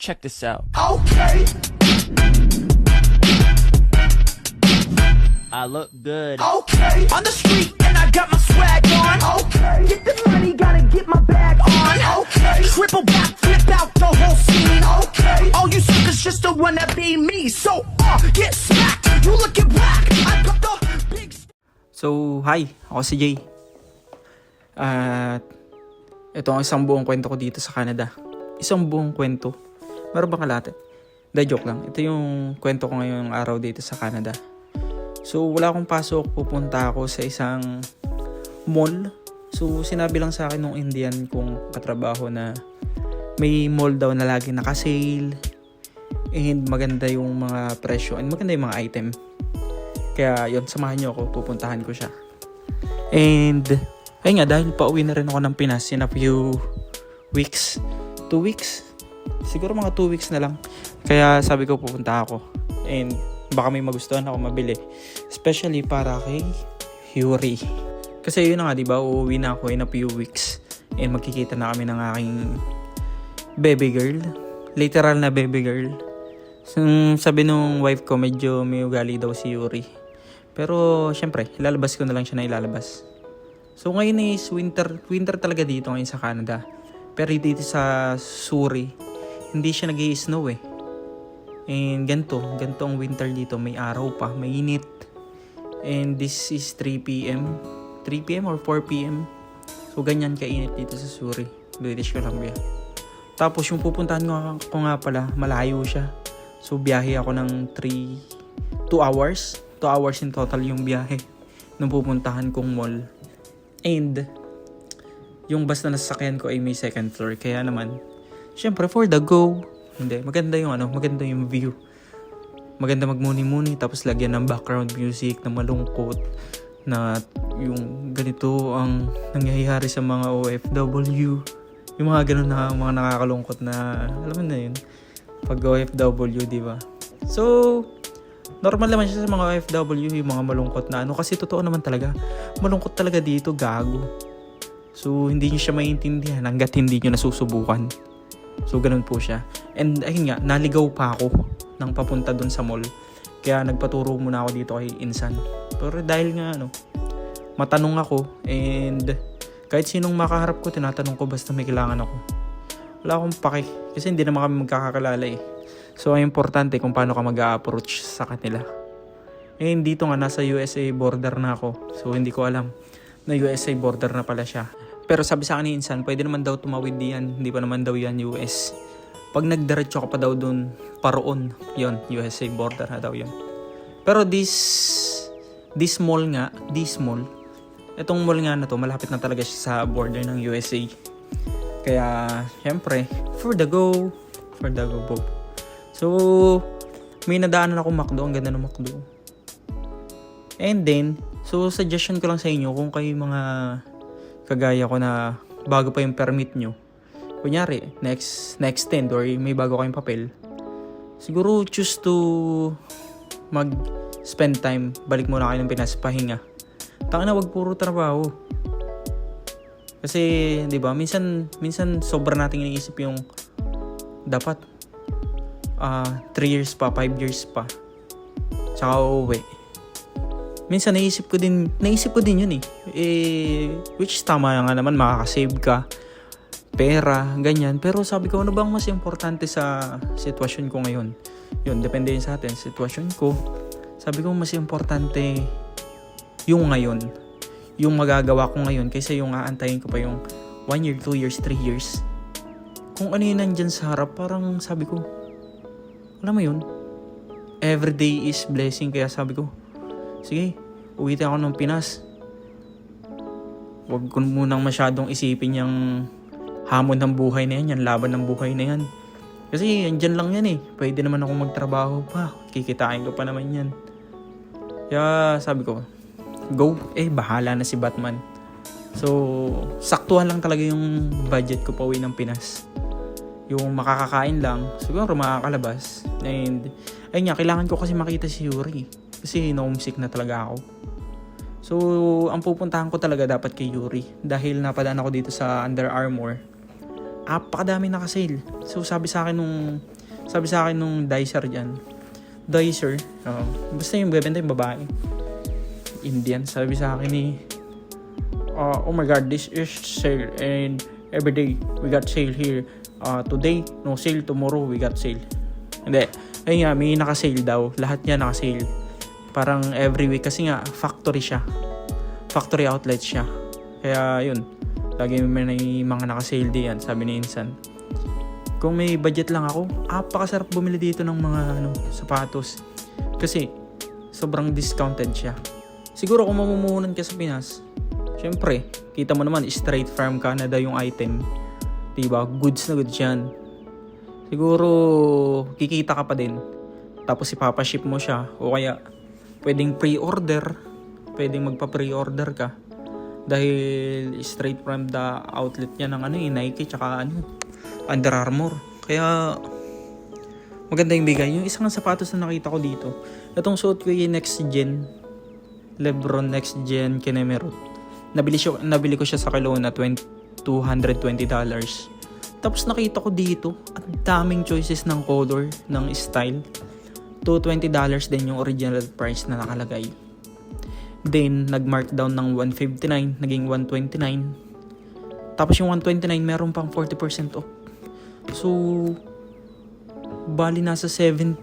Check this out. Okay, I look good. okay. On the street and I got my swag on. Okay. Get the money, gotta get my bag on. Okay. Triple back, flip out the whole scene. Okay. All you suckers just don't wanna be me. So, get smacked. You looking black. I got the big. So, hi! Ako si Jay. At ito ang isang buong kwento ko dito sa Canada. Isang buong kwento. Meron bang kalate? Hindi, joke lang. Ito yung kwento ko ngayong araw dito sa Canada. So, wala akong pasok. Pupunta ako sa isang mall. So, sinabi lang sa akin nung Indian kong katrabaho na may mall daw na lagi nakasale. And maganda yung mga presyo. And maganda yung mga item. Kaya yun, samahan nyo ako, pupuntahan ko siya. And, ayun nga, dahil pauwi na rin ako ng Pinas in a few weeks. 2 weeks? Siguro mga 2 weeks na lang. Kaya sabi ko pupunta ako. And baka may magustuhan ako mabili. Especially para kay Yuri. Kasi yun na nga, diba, uuwi na ako in a few weeks. And magkikita na kami ng aking baby girl. Literal na baby girl. Sabi nung wife ko, medyo may ugali daw si Yuri. Pero, syempre, ilalabas ko na lang siya na ilalabas. So, ngayon is winter talaga dito ngayon sa Canada. Pero dito sa Surrey, hindi siya nag-i-snow eh. And ganito ang winter dito. May araw pa, may init. And this is 3 p.m. 3 p.m. or 4 p.m. So, ganyan kainit dito sa Surrey, British Columbia. Tapos, yung pupuntahan ko nga pala, malayo siya. So, biyahe ako ng 2 hours. 2 hours in total yung biyahe nung pupuntahan kong mall. And, yung bus na nasasakyan ko ay may second floor. Kaya naman, syempre, for the go. Hindi, maganda yung view. Maganda magmuni-muni, tapos lagyan ng background music na malungkot. Na yung ganito ang nangyayari sa mga OFW. Yung mga ganun na, mga nakakalungkot na, alam mo na yun. Pag OFW, di ba? So, normal naman siya sa mga OFW, yung mga malungkot na ano. Kasi totoo naman talaga, malungkot talaga dito, gago. So, hindi nyo siya maintindihan hanggat hindi nyo nasusubukan. So, ganun po siya. And, ayun nga, naligaw pa ako nang papunta dun sa mall. Kaya nagpaturo muna ako dito kay Insan. Pero dahil nga, matanong ako. And, kahit sinong makaharap ko, tinatanong ko basta may kailangan ako. Wala akong pake. Kasi hindi naman kami magkakakalala eh. So, ang importante kung paano ka mag-a-approach sa kanila. Eh, dito nga, nasa USA border na ako. So, hindi ko alam na USA border na pala siya. Pero sabi sa akin ni Insan, pwede naman daw tumawid diyan. Hindi pa naman daw yan US. Pag nagdiretso ka pa daw dun, paroon. Yun, USA border na daw yun. Pero this mall, itong mall nga na to, malapit na talaga siya sa border ng USA. Kaya, syempre, for the go, Bob. So, may nadaanan akong McDo. Ang ganda ng McDo. And then, so, suggestion ko lang sa inyo kung kayo mga kagaya ko na bago pa yung permit nyo. Kunyari, next extend or may bago kayong papel. Siguro, choose to mag-spend time. Balik muna kayo ng Pinas, pahinga. Tanga na, wag puro trabaho. Kasi, di ba, minsan sobra nating iniisip yung dapat 3 years pa, 5 years pa. Tsaka uuwi. Minsan naisip ko din yun eh. Which tama nga naman, makakasave ka. Pera, ganyan. Pero sabi ko, ano bang mas importante sa sitwasyon ko ngayon? Yun, depende yun sa atin. Sitwasyon ko, sabi ko, mas importante yung ngayon. Yung magagawa ko ngayon kaysa yung aantayin ko pa yung 1 year, 2 years, 3 years. Kung ano yun nandyan sa harap, parang sabi ko, alam mo yun, everyday is blessing. Kaya sabi ko, sige, uwitin ako ng Pinas. Huwag ko munang masyadong isipin yung hamon ng buhay na yan, yung laban ng buhay na yan. Kasi andyan lang yan eh. Pwede naman ako magtrabaho pa. Kikitain ko pa naman yan. Kaya sabi ko, go, bahala na si Batman. So, saktuhan lang talaga yung budget ko pa uwi ng Pinas. Yung makakakain lang, siguro makakalabas. And, ayun nga, kailangan ko kasi makita si Yuri. Kasi homesick na talaga ako. So, ang pupuntahan ko talaga dapat kay Yuri. Dahil napadaan ako dito sa Under Armour. apakadami naka-sale. So sabi sa akin nung dicer diyan. Dicer, basta yung bebenta yung babae. Indian, sabi sa akin ni oh my god, this is sale and every day we got sale here. Today no sale, tomorrow we got sale. Hindi, ayun nga, may naka-sale daw. Lahat niya naka-sale. Parang every week kasi nga factory siya. Factory outlet siya. Kaya yun, lagi may mga naka-sale diyan, sabi ni Insan. Kung may budget lang ako, apakasarap bumili dito ng mga sapatos. Kasi sobrang discounted siya. Siguro kung mamumuhunan ka sa Pinas, syempre, kita mo naman straight from Canada yung item. Diba? Goods na goods yan. Siguro kikita ka pa din. Tapos ipapaship mo siya. O kaya pwedeng pre-order. Pwedeng magpa-pre-order ka. Dahil straight from the outlet niya ng Nike tsaka Under Armour. Kaya maganda yung bigay. Yung isang sapatos na nakita ko dito, itong suot ko yung Next Gen Lebron Next Gen Kenemerut. Nabili ko siya sa Kelowna $220. Tapos nakita ko dito, ang daming choices ng color, ng style. $220 din yung original price na nakalagay. Then, nag-markdown ng $159, naging $129. Tapos yung $129, meron pang 40% off. So, bali nasa $70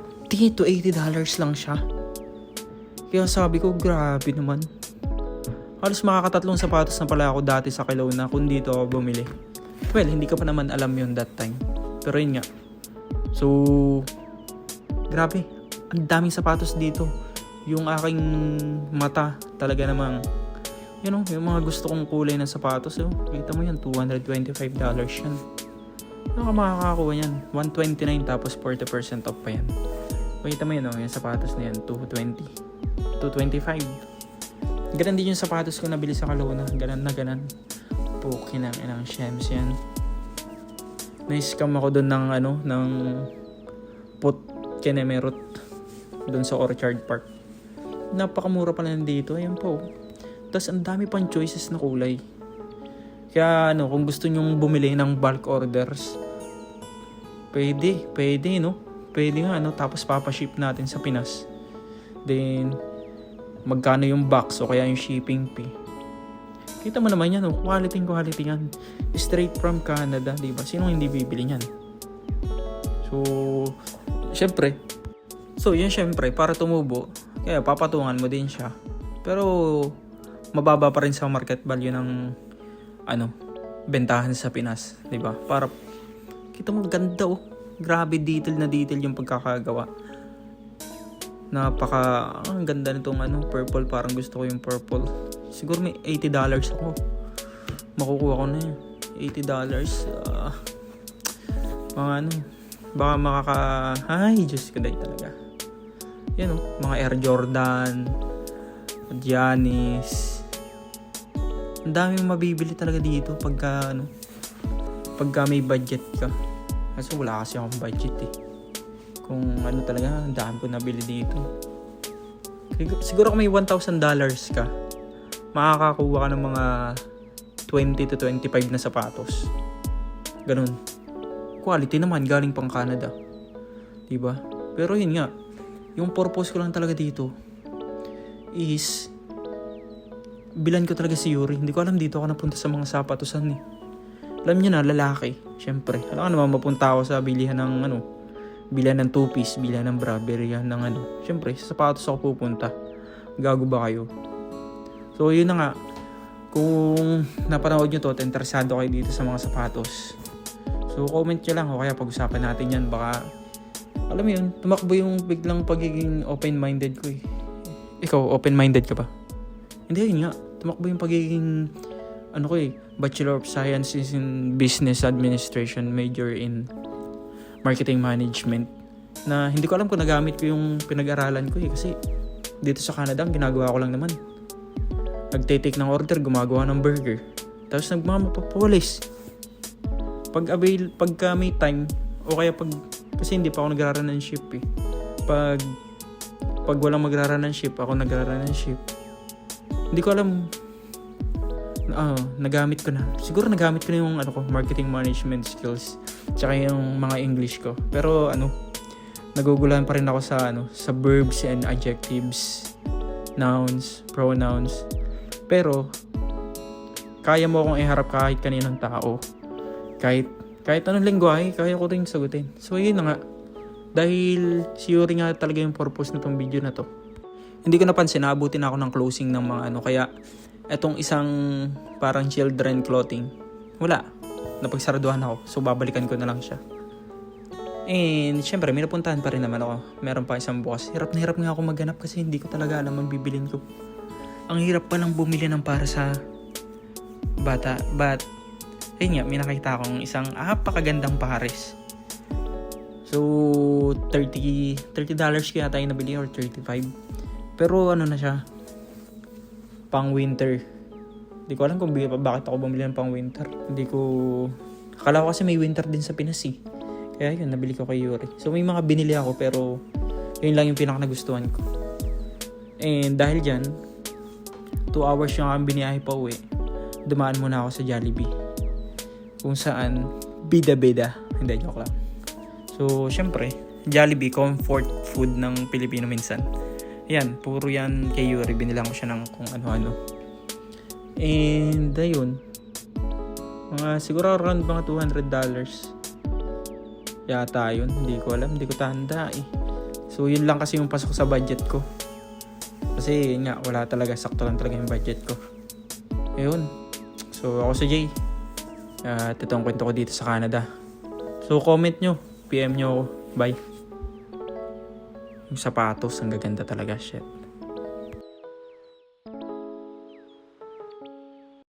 to $80 lang siya. Kaya sabi ko, grabe naman. Halos makakatatlong sapatos na pala ako dati sa Kelowna kung dito ako bumili. Well, hindi ko pa naman alam yun that time. Pero yun nga. So, grabe. Ang daming sapatos dito. Yung aking mata, talaga namang, yung mga gusto kong kulay ng sapatos. Kita mo yan, $225 yan. Ano ka makakakuha yan? $129 tapos 40% off pa yan. Kita mo yun, yung sapatos na yan, $225. Ganun din yung sapatos ko nabili sa Kelowna. Ganun na ganun. Pukin ng shems yan. Na-scam ako doon ng Put Kenemerut doon sa Orchard Park. Napakamura pala dito. Ayan po. Tapos ang dami pang choices na kulay. Kaya kung gusto nyong bumili ng bulk orders, pwede nga tapos papaship natin sa Pinas. Then magkano yung box o kaya yung shipping fee. Kita mo naman yan, quality yan. Straight from Canada, diba? Sino hindi bibili niyan? So, syempre, para tumubo, kaya papatungan mo din siya. Pero, mababa pa rin sa market value ng, bentahan sa Pinas, diba? Para, kita mo, ganda Grabe, detail yung pagkakagawa. Ang ganda nitong purple, parang gusto ko yung purple. Siguro may $80 ako. Makukuha ko na yun. $80. Baka ay, Diyos ko dahil talaga. Yan mga Air Jordan, Giannis. Ang daming mabibili talaga dito pagka may budget ka. Kasi wala kasi akong budget Kung talaga, ang dami ko nabili dito. Siguro kung may $1,000 ka, makakakuha ka ng mga 20 to 25 na sapatos. Ganun. Quality naman, galing pang Canada. Diba? Pero yun nga, yung purpose ko lang talaga dito is bilan ko talaga si Yuri. Hindi ko alam dito ako napunta sa mga sapatosan Alam niyo na, lalaki. Syempre. Alam ka naman, mapunta ako sa bilihan ng bilihan ng two-piece, bilihan ng bra, bilihan ng Syempre, sa sapatos ako pupunta. Gago ba kayo? So, yun na nga. Kung napanood nyo to at interesado kayo dito sa mga sapatos, so, comment nyo lang o kaya pag-usapan natin yan. Baka, alam mo yun, tumakbo yung biglang pagiging open-minded ko Ikaw, open-minded ka ba? Hindi, yun nga. Tumakbo yung pagiging, Bachelor of Science in Business Administration, major in Marketing Management. Na hindi ko alam kung nagamit ko yung pinag-aralan ko kasi dito sa Canada, ang ginagawa ko lang naman. Nagte-take ng order, gumagawa ng burger. Tapos nagmamapawalis. Pagka may time, o kaya kasi hindi pa ako nagrara ng ship Pag walang magrara ng ship, ako nagrara ng ship. Hindi ko alam, nagamit ko na. Siguro nagamit ko na yung marketing management skills tsaka yung mga English ko. Pero naguguluhan pa rin ako sa verbs and adjectives, nouns, pronouns. Pero kaya mo akong iharap kahit kaninong tao. Kahit anong lengguwahe, kaya ko rin sagutin. So yun na nga. Dahil sure nga talaga yung purpose na tong video na to. Hindi ko napansin, naabutin ako ng closing ng mga kaya etong isang parang children clothing, wala. Napagsaraduhan ako. So babalikan ko na lang siya. And syempre, may napuntahan pa rin naman ako. Meron pa isang bukas. Hirap na hirap nga ako maghanap kasi hindi ko talaga alam ang bibilin ko. Ang hirap pa lang bumili ng para sa bata. But, ayun nga, may nakita akong isang apakagandang pares. So, $30 kaya tayo nabili or 35. Pero na siya, pang winter. Hindi ko alam kung bakit ako bumili ng pang winter. Akala ko kasi may winter din sa Pinas eh. Kaya yun, nabili ko kay Yuri. So may mga binili ako pero yun lang yung pinaka nagustuhan ko. And dahil dyan, 2 hours yung akong biniyahe pa uwi. Dumaan muna ako sa Jollibee. Kung saan, bida-bida. Hindi, joke lang. So, syempre, Jollibee, comfort food ng Pilipino minsan. Yan, puro yan kay Yuri. Binilang ko siya ng kung ano-ano. And, ayun. Siguro around mga $200. Yata yun. Hindi ko alam. Hindi ko tanda eh. So, yun lang kasi yung pasok sa budget ko. Kasi, yun nga, wala talaga. Sakto lang talaga yung budget ko. Ayun. So, ako si Jay. At ito ang kwento ko dito sa Canada. So, comment nyo. PM nyo ako. Bye. Yung sapatos, ang gaganda talaga. Shit.